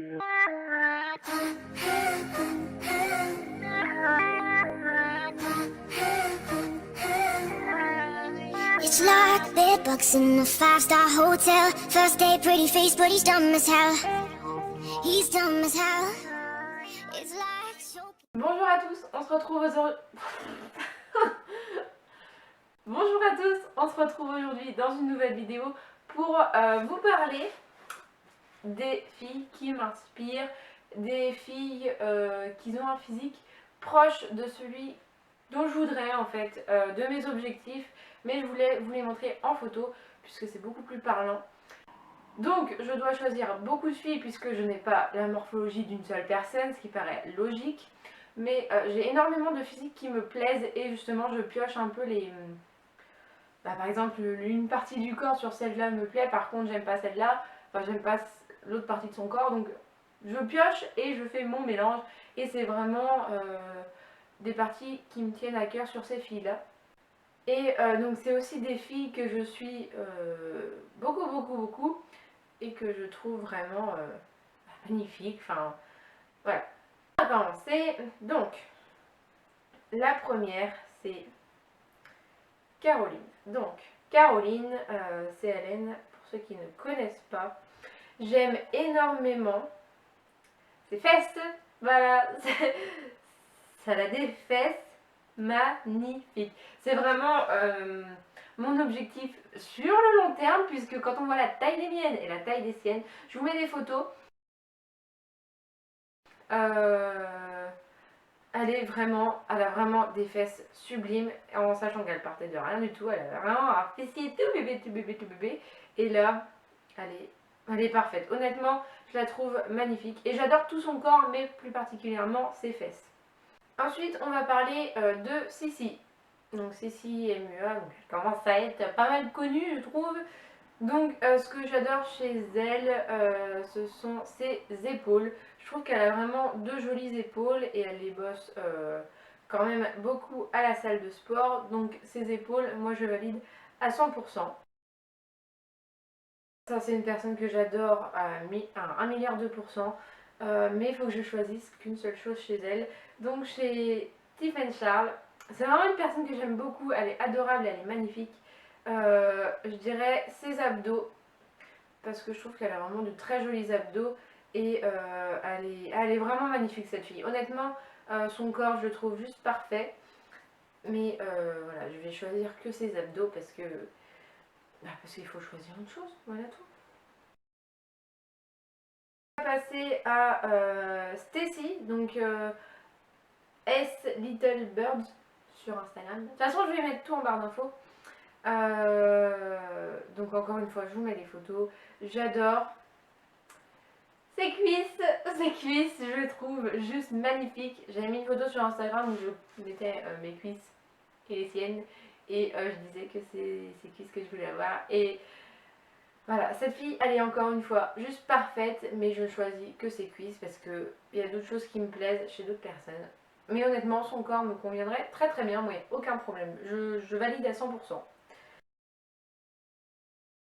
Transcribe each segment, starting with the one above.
It's like bed bugs in a five-star hotel. First day, pretty face, but he's dumb as hell. He's dumb as hell. It's like so... Bonjour à tous, on se retrouve aujourd'hui. Bonjour à tous, on se retrouve aujourd'hui dans une nouvelle vidéo pour vous parler des filles qui m'inspirent, des filles qui ont un physique proche de celui dont je voudrais en fait, de mes objectifs, mais je voulais vous les montrer en photo puisque c'est beaucoup plus parlant. Donc je dois choisir beaucoup de filles puisque je n'ai pas la morphologie d'une seule personne, ce qui paraît logique, mais j'ai énormément de physiques qui me plaisent et justement je pioche un peu les... par exemple une partie du corps sur celle-là me plaît, par contre j'aime pas celle-là, enfin j'aime pas l'autre partie de son corps, donc je pioche et je fais mon mélange et c'est vraiment des parties qui me tiennent à cœur sur ces filles-là. Et donc c'est aussi des filles que je suis beaucoup et que je trouve vraiment magnifiques, enfin voilà. On va commencer. Donc la première c'est Caroline. Donc Caroline, c'est Hélène pour ceux qui ne connaissent pas. J'aime énormément ses fesses, voilà, ça a des fesses magnifiques. C'est vraiment mon objectif sur le long terme, puisque quand on voit la taille des miennes et la taille des siennes, je vous mets des photos. Elle a vraiment des fesses sublimes, en sachant qu'elle partait de rien du tout. Elle a vraiment un fessier tout bébé. Et là, elle est parfaite. Honnêtement, je la trouve magnifique. Et j'adore tout son corps, mais plus particulièrement ses fesses. Ensuite, on va parler de Sissi. Donc Sissi MUA, donc elle commence à être pas mal connue, je trouve. Donc ce que j'adore chez elle, ce sont ses épaules. Je trouve qu'elle a vraiment de jolies épaules et elle les bosse quand même beaucoup à la salle de sport. Donc ses épaules, moi je valide à 100%. Ça c'est une personne que j'adore à 1 milliard de pourcents. Mais il faut que je choisisse qu'une seule chose chez elle. Donc chez Tiffany Charles, c'est vraiment une personne que j'aime beaucoup. Elle est adorable, elle est magnifique. Je dirais ses abdos, parce que je trouve qu'elle a vraiment de très jolis abdos et elle est vraiment magnifique cette fille. Honnêtement, son corps je le trouve juste parfait, mais voilà, je vais choisir que ses abdos parce qu'il faut choisir une chose, voilà tout. On va passer à Stacy, donc S Little Birds sur Instagram. De toute façon, je vais mettre tout en barre d'infos. Donc encore une fois, je vous mets les photos. J'adore ses cuisses, je les trouve juste magnifiques. J'avais mis une photo sur Instagram où je mettais mes cuisses et les siennes. Et je disais que c'est ces cuisses que je voulais avoir. Et voilà, cette fille, elle est encore une fois juste parfaite, mais je ne choisis que ses cuisses parce qu'il y a d'autres choses qui me plaisent chez d'autres personnes. Mais honnêtement, son corps me conviendrait très bien, moi, il n'y a aucun problème. Je valide à 100%.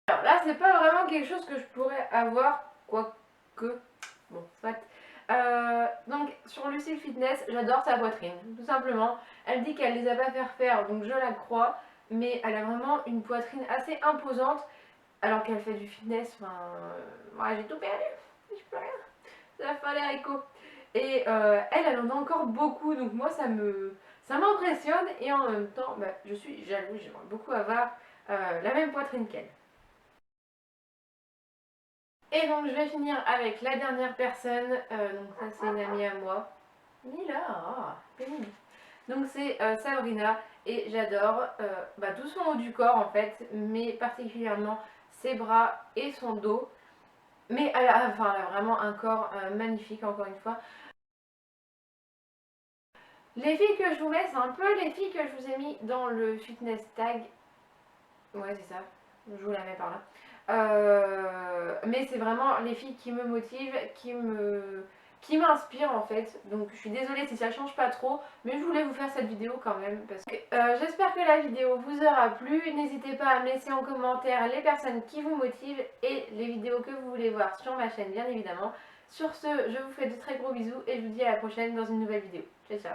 Alors là, c'est pas vraiment quelque chose que je pourrais avoir, quoique, bon, soit. Donc sur Lucille Fitness, j'adore sa poitrine, tout simplement. Elle dit qu'elle les a pas fait faire, donc je la crois, mais elle a vraiment une poitrine assez imposante, alors qu'elle fait du fitness, enfin, moi j'ai tout perdu, je peux rien, ça fallait Rico. Et elle en a encore beaucoup, donc moi ça m'impressionne, et en même temps, bah, je suis jalouse, j'aimerais beaucoup avoir la même poitrine qu'elle. Et donc je vais finir avec la dernière personne, donc ça c'est une amie à moi, Mila, donc c'est Sabrina et j'adore tout son haut du corps en fait, mais particulièrement ses bras et son dos, mais elle a vraiment un corps magnifique encore une fois. Les filles que je vous mets, c'est un peu les filles que je vous ai mis dans le fitness tag, ouais c'est ça, je vous la mets par là. Mais c'est vraiment les filles qui me motivent, qui m'inspirent en fait. Donc je suis désolée si ça change pas trop, mais je voulais vous faire cette vidéo quand même. Parce que j'espère que la vidéo vous aura plu. N'hésitez pas à me laisser en commentaire les personnes qui vous motivent et les vidéos que vous voulez voir sur ma chaîne bien évidemment. Sur ce, je vous fais de très gros bisous et je vous dis à la prochaine dans une nouvelle vidéo. Ciao ciao.